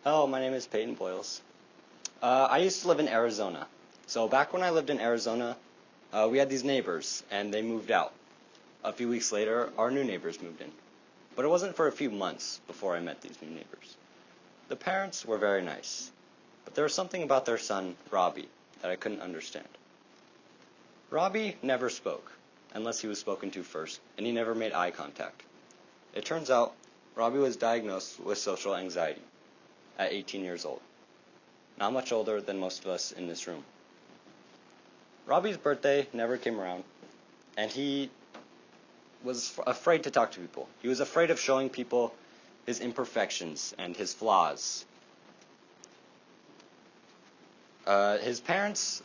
Hello, my name is Peyton Boyles. I used to live in Arizona. So back when I lived in Arizona, we had these neighbors, and they moved out. A few weeks later, our new neighbors moved in. But it wasn't for a few months before I met these new neighbors. The parents were very nice, but there was something about their son, Robbie, that I couldn't understand. Robbie never spoke, unless he was spoken to first, and he never made eye contact. It turns out, Robbie was diagnosed with social anxiety at 18 years old. Not much older than most of us in this room. Robbie's birthday never came around, and he was afraid to talk to people. He was afraid of showing people his imperfections and his flaws. His parents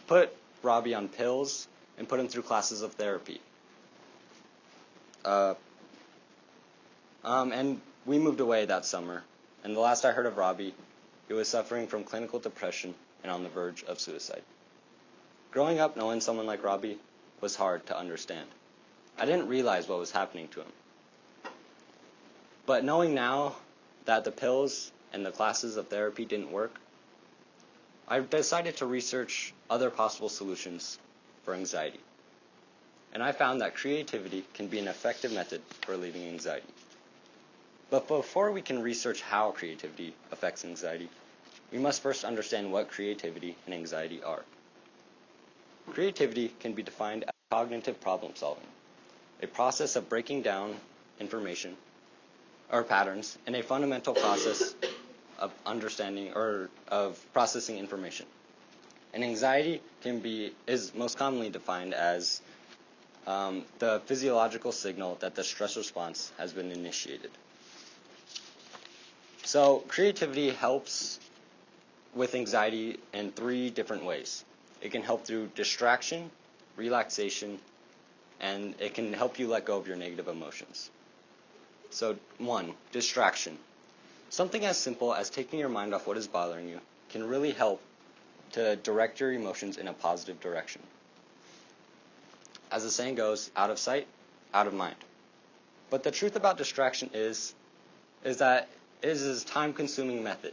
put Robbie on pills and put him through classes of therapy. And we moved away that summer. And the last I heard of Robbie, he was suffering from clinical depression and on the verge of suicide. Growing up knowing someone like Robbie was hard to understand. I didn't realize what was happening to him. But knowing now that the pills and the classes of therapy didn't work, I decided to research other possible solutions for anxiety. And I found that creativity can be an effective method for relieving anxiety. But before we can research how creativity affects anxiety, we must first understand what creativity and anxiety are. Creativity can be defined as cognitive problem solving, a process of breaking down information or patterns in a fundamental process of understanding or of processing information. And anxiety is most commonly defined as the physiological signal that the stress response has been initiated. So creativity helps with anxiety in 3 different ways. It can help through distraction, relaxation, and it can help you let go of your negative emotions. So 1, distraction. Something as simple as taking your mind off what is bothering you can really help to direct your emotions in a positive direction. As the saying goes, out of sight, out of mind. But the truth about distraction is that it is a time-consuming method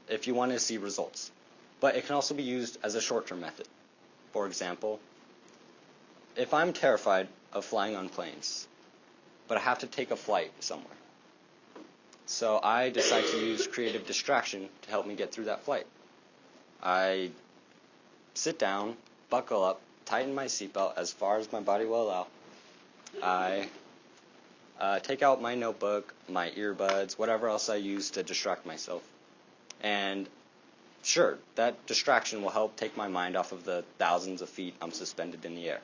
if you want to see results. But it can also be used as a short-term method. For example, if I'm terrified of flying on planes, but I have to take a flight somewhere, so I decide to use creative distraction to help me get through that flight. I sit down, buckle up, tighten my seatbelt as far as my body will allow. I take out my notebook, my earbuds, whatever else I use to distract myself. And sure, that distraction will help take my mind off of the thousands of feet I'm suspended in the air.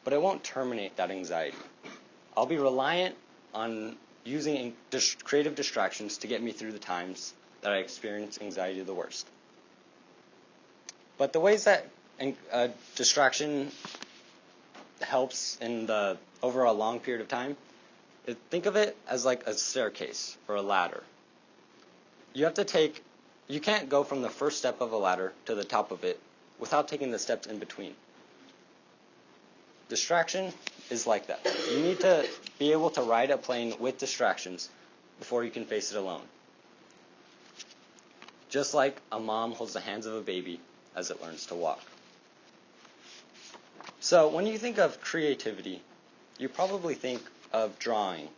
But it won't terminate that anxiety. I'll be reliant on using creative distractions to get me through the times that I experience anxiety the worst. But the ways that distraction helps over a long period of time, think of it as like a staircase or a ladder. You can't go from the first step of a ladder to the top of it without taking the steps in between. Distraction is like that. You need to be able to ride a plane with distractions before you can face it alone. Just like a mom holds the hands of a baby as it learns to walk. So when you think of creativity, you probably think of drawing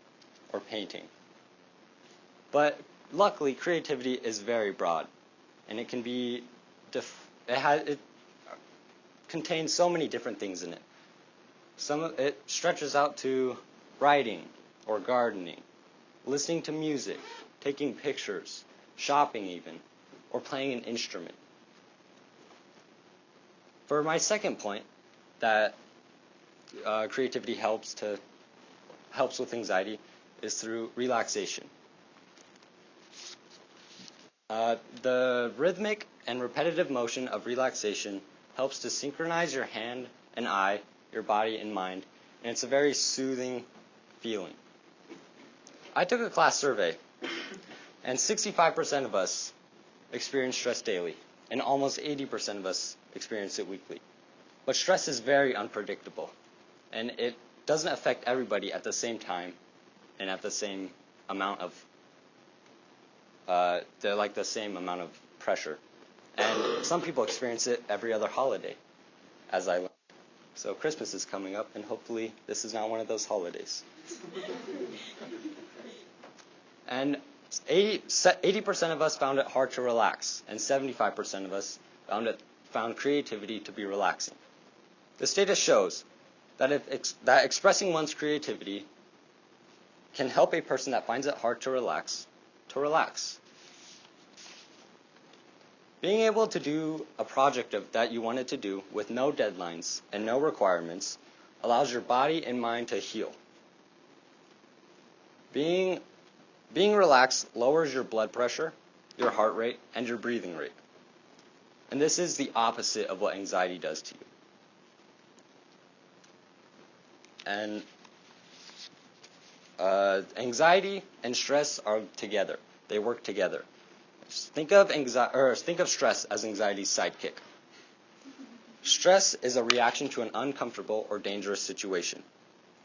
or painting. But luckily, creativity is very broad, and it can be it contains so many different things in it. It stretches out to writing or gardening, listening to music, taking pictures, shopping even, or playing an instrument. For my second point, that creativity helps with anxiety, is through relaxation. The rhythmic and repetitive motion of relaxation helps to synchronize your hand and eye, your body and mind, and it's a very soothing feeling. I took a class survey, and 65% of us experience stress daily, and almost 80% of us experience it weekly. But stress is very unpredictable, and it doesn't affect everybody at the same time and at the same amount of they're like the same amount of pressure. And some people experience it every other holiday, as I learned. So Christmas is coming up, and hopefully this is not one of those holidays. And 80% of us found it hard to relax, and 75% of us found creativity to be relaxing. This data shows that that expressing one's creativity can help a person that finds it hard to relax. Being able to do a project that you wanted to do with no deadlines and no requirements allows your body and mind to heal. Being relaxed lowers your blood pressure, your heart rate, and your breathing rate. And this is the opposite of what anxiety does to you. And anxiety and stress are together. They work together. Think of stress as anxiety's sidekick. Stress is a reaction to an uncomfortable or dangerous situation,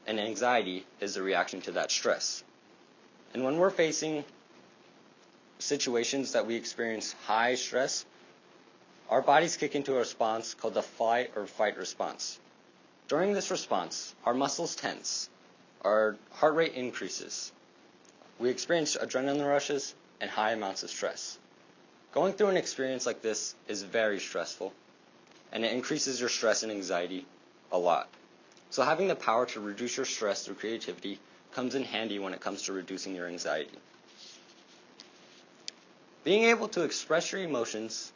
and anxiety is a reaction to that stress. And when we're facing situations that we experience high stress, our bodies kick into a response called the flight or fight response. During this response, our muscles tense, our heart rate increases. We experience adrenaline rushes and high amounts of stress. Going through an experience like this is very stressful, and it increases your stress and anxiety a lot. So having the power to reduce your stress through creativity comes in handy when it comes to reducing your anxiety. Being able to express your emotions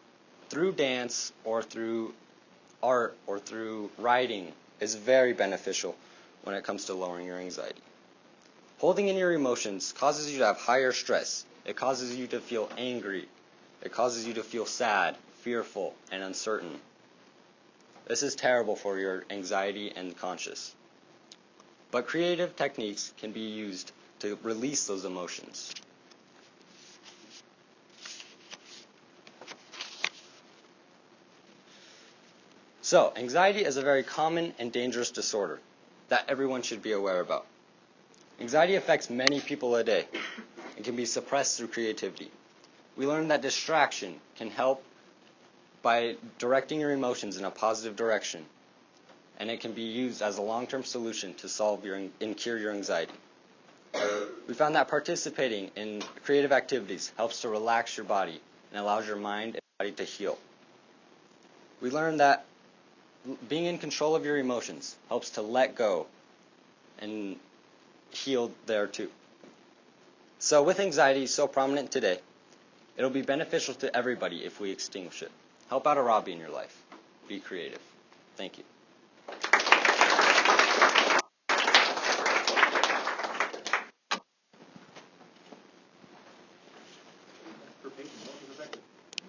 through dance or through art or through writing is very beneficial when it comes to lowering your anxiety. Holding in your emotions causes you to have higher stress. It causes you to feel angry. It causes you to feel sad, fearful, and uncertain. This is terrible for your anxiety and conscience. But creative techniques can be used to release those emotions. So, anxiety is a very common and dangerous disorder that everyone should be aware about. Anxiety affects many people a day and can be suppressed through creativity. We learned that distraction can help by directing your emotions in a positive direction, and it can be used as a long-term solution to solve and cure your anxiety. We found that participating in creative activities helps to relax your body and allows your mind and body to heal. We learned that being in control of your emotions helps to let go and heal there too. So with anxiety so prominent today, it'll be beneficial to everybody if we extinguish it. Help out a Robbie in your life. Be creative. Thank you.